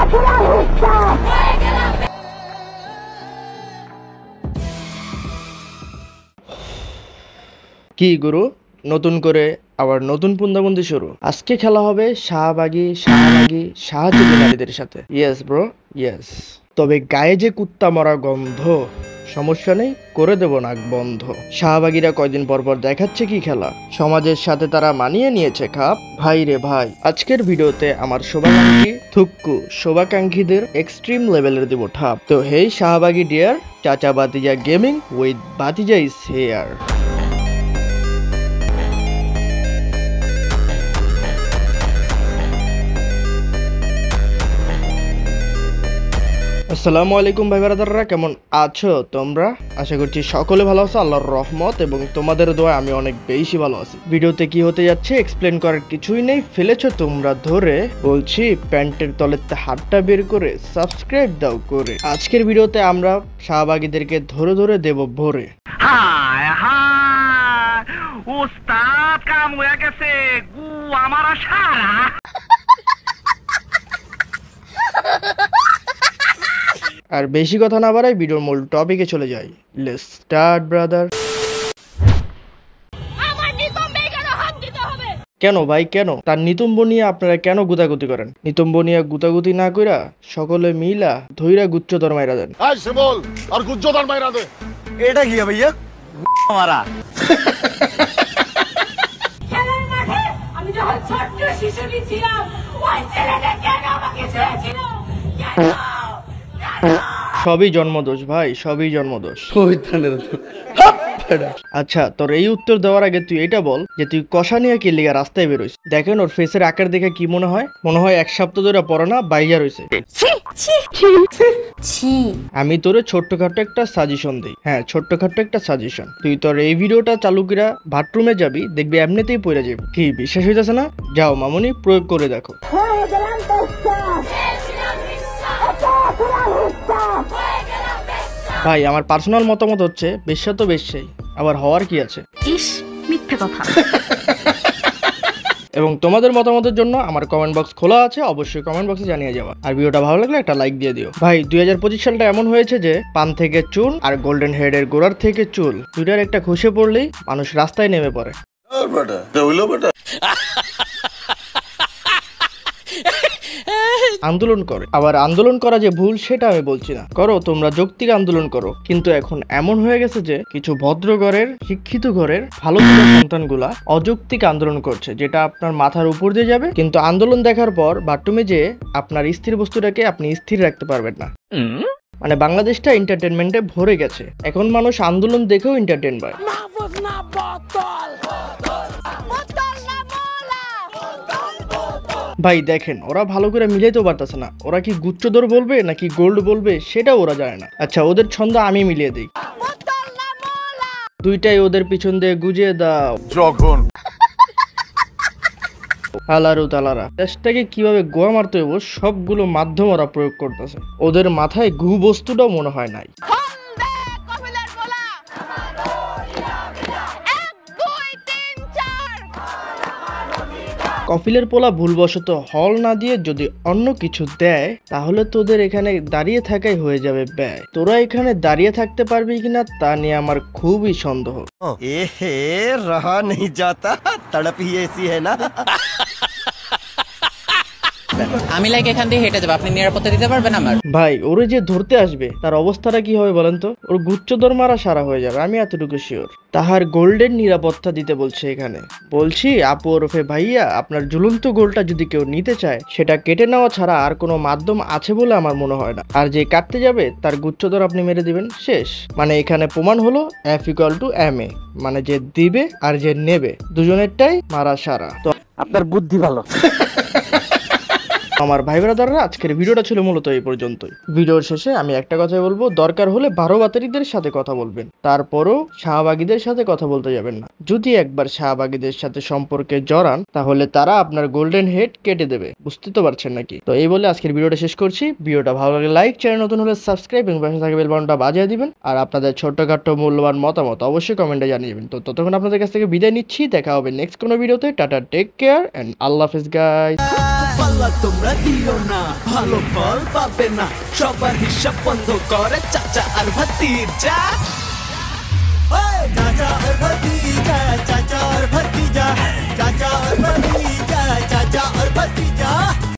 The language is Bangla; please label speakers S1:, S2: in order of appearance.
S1: কি গুরু নতুন করে আবার নতুন পুন্দাবন্দি শুরু। আজকে খেলা হবে শাহবাগী শাহজাদি নারীদের সাথে। Yes bro, yes. তবে গায়ে যে কুত্তা মরা গন্ধ, সমস্যা নেই, করে দেব নাক বন্ধ। শাহবাগীরা কয়দিন পর পর দেখাচ্ছে কি খেলা, সমাজের সাথে তারা মানিয়ে নিয়েছে খাপ। ভাই রে ভাই, আজকের ভিডিওতে আমার শোভাকাঙ্ক্ষীদের এক্সট্রিম লেভেলের দেব ঠাপ। তো হেই শাহবাগী ডিয়ার, চাচা বাতিজা গেমিং উইথ বাতিজা ইজ হেয়ার। আসসালামু আলাইকুম ভাই ব্রাদাররা, কেমন আছো তোমরা? আশা করছি সকলে ভালো আছো আল্লাহর রহমত এবং তোমাদের দোয়ায় আমি অনেক বেশি ভালো আছি। ভিডিওতে কি হতে যাচ্ছে এক্সপ্লেন করার কিছুই নেই, ফেলেছো তোমরা ধরে। বলছি প্যান্টের তলেতে হাতটা বের করে সাবস্ক্রাইব দাও করে। আজকের ভিডিওতে আমরা শাহবাগীদেরকে ধরে ধরে দেব ভরে।
S2: হায় হায়, ওস্তাদ কাম হয়ে গেছে, গু আমার সারা।
S1: আর বেশি কথা না বাড়াই ভিডিওর মূল টপিকে চলে যাই। Let's start brother. কেন ভাই কেন? তার নিতম্ব নিয়ে আপনারা কেন গুতাগুতি করেন? নিতম্ব নিয়ে গুতাগুতি না কইরা সকলে মিলা ধইরা গুচ্চতর মাইরা দেন।
S3: বল আর গুচ্চতর মাইরা দে।
S2: এটা কি ভাইয়া? মারা
S4: খেলার মাঠে আমি যখন ছোট্ট শিশুটি ছিলাম, ওই ছেলেটা কেন আমাকে ছেড়েছিল?
S1: সবই জন্মদোষ ভাই, সবই জন্মদোষ। আচ্ছা, তোর এই উত্তর দেওয়ার আগে তুই এটা বল যে তুই কষা নিয়ে কি লিগা রাস্তায় বেরোইস? দেখেন ওর ফেসের আকার দেখে কি মনে হয়? মনে হয় এক সপ্তাহ ধরে পড়া না বাইজা রইছে। আমি তোরে ছোট্টখাট্ট একটা সাজেশন দিই। হ্যাঁ, ছোট্টখাট্ট একটা সাজেশন। তুই তোর এই ভিডিওটা চালু করা বাথরুমে যাবি, দেখবি এমনিতেই পড়ে যাবি। কি বিশ্বাস হইতেছে না? যাও মামুনি প্রয়োগ করে দেখো। ভাই আমার পার্সোনাল মতামত হচ্ছে বেশ্যা তো বেশ্যাই, আবার হওয়ার কি আছে?
S4: ইস, মিথ্যে কথা।
S1: এবং তোমাদের মতামতের জন্য আমার কমেন্ট বক্স খোলা আছে, অবশ্যই কমেন্ট বক্সে জানিয়ে যাওয়া। আর ভিডিওটা ভালো লাগলে একটা লাইক দিয়ে দিও। ভাই 2025 সালটা এমন হয়েছে যে পান থেকে চুল আর গোল্ডেন হেডের গোড়ার থেকে চুল দুইটার একটা খসে পড়লেই মানুষ রাস্তায় নেমে পড়ে, আন্দোলন করে। আবার আন্দোলন করা যে ভুল সেটা আমি বলছি না, করো তোমরা যৌক্তিক আন্দোলন করো, কিন্তু এখন এমন হয়ে গেছে যে কিছু ভদ্র ঘরের শিক্ষিত ঘরের ভালো সন্তানগুলা অযৌক্তিক আন্দোলন করছে, যেটা আপনার মাথার উপর দিয়ে যাবে, কিন্তু আন্দোলন দেখার পর বাথরুমে যে আপনার স্থির বস্তুটাকে আপনি স্থির রাখতে পারবেন না। মানে বাংলাদেশটা এন্টারটেনমেন্টে ভরে গেছে, এখন মানুষ আন্দোলন দেখেও এন্টারটেন পায়। ভাই দেখেন ওরা ভালো করে মিলাইতেও পারতেছে না, ওরা কি গুচ্চদর বলবে নাকি গোল্ড বলবে সেটাও ওরা জানে না। আচ্ছা ওদের ছন্দ আমি মিলিয়ে দিই, দুইটাই ওদের পিছন দিয়ে গুজিয়ে দাও।
S3: যখন
S1: আলারু তালারা দেশটাকে কিভাবে গোয়া মারতে হইব সবগুলো মাধ্যম ওরা প্রয়োগ করতেছে, ওদের মাথায় গু বস্তুটাও মনে হয় নাই। কফিলের পোলা ভুলবশত হল না দিয়ে যদি অন্য কিছু দেয় তাহলে তোদের এখানে দাঁড়িয়ে থাকাই হয়ে যাবে ব্যয়। তোরা এখানে দাঁড়িয়ে থাকতে পারবি কিনা তা নিয়ে আমার খুবই সন্দেহ।
S5: রহা নেই যাতা, তড়প হি ऐसी है না।
S6: আমি লাইক এখান দিয়ে হেঁটে যাবো, আপনি নিরাপত্তা দিতে পারবেন আমার?
S1: ভাই ওরে যে ধরতে আসবে তার অবস্থাটা কি হবে বলেন তো? ওর গুচ্চদর মারা সারা হয়ে যাবে, আমি এতটুকু শিওর। তাহার গোল্ডেন নিরাপত্তা দিতে বলছে এখানে। বলছি আপু ওরফে ভাইয়া, আপনার ঝুলন্ত গোলটা যদি কেউ নিতে চায় সেটা কেটে নেওয়া ছাড়া আর কোনো মাধ্যম আছে বলে আমার মনে হয় না। আর যে কাটতে যাবে তার গুচ্চদর আপনি মেরে দিবেন, শেষ। মানে এখানে প্রমাণ হলো F=ma, মানে যে দিবে আর যে নেবে দুজনেরটাই মারা সারা। তো
S2: আপনার বুদ্ধি ভালো।
S1: আমার ভাই ব্রাদাররা, আজকের ভিডিওটা ছিল মূলত এই পর্যন্তই। ভিডিওর শেষে আমি একটা কথাই বলবো, দরকার হলে 12 বাতারিদের সাথে কথা বলবেন, তারপরও শাহবাগীদের সাথে কথা বলতে যাবেন না। যদি একবার শাহবাগীদের সাথে সম্পর্কে জড়ান তাহলে তারা আপনার গোল্ডেন হেড কেটে দেবে, বুঝতে তো পারছেন নাকি? তো এই বলে আজকের ভিডিওটা শেষ করছি। ভিডিওটা ভালো লাগলে লাইক, চ্যানেল নতুন হলে সাবস্ক্রাইব এবং পাশে থাকা বেল বাটনটা বাজিয়ে দিবেন। আর আপনাদের ছোট্টখাট্ট মূল্যবান মতামত অবশ্যই কমেন্টে জানিয়ে দেবেন। তো ততক্ষণ আপনাদের কাছ থেকে বিদায় নিচ্ছি, দেখা হবে নেক্সট কোনো ভিডিওতে। টাটা, টেক কেয়ার এন্ড আল্লাহ হাফেজ গাইস।
S7: পাল্লা তোমরা দিও না, ভালো ফল পাবে না। সবার হিসাব বন্ধ করে চাচা আর ভাতিজা। চাচা আর ভাতিজা, চাচা আর ভাতিজা, চাচা আর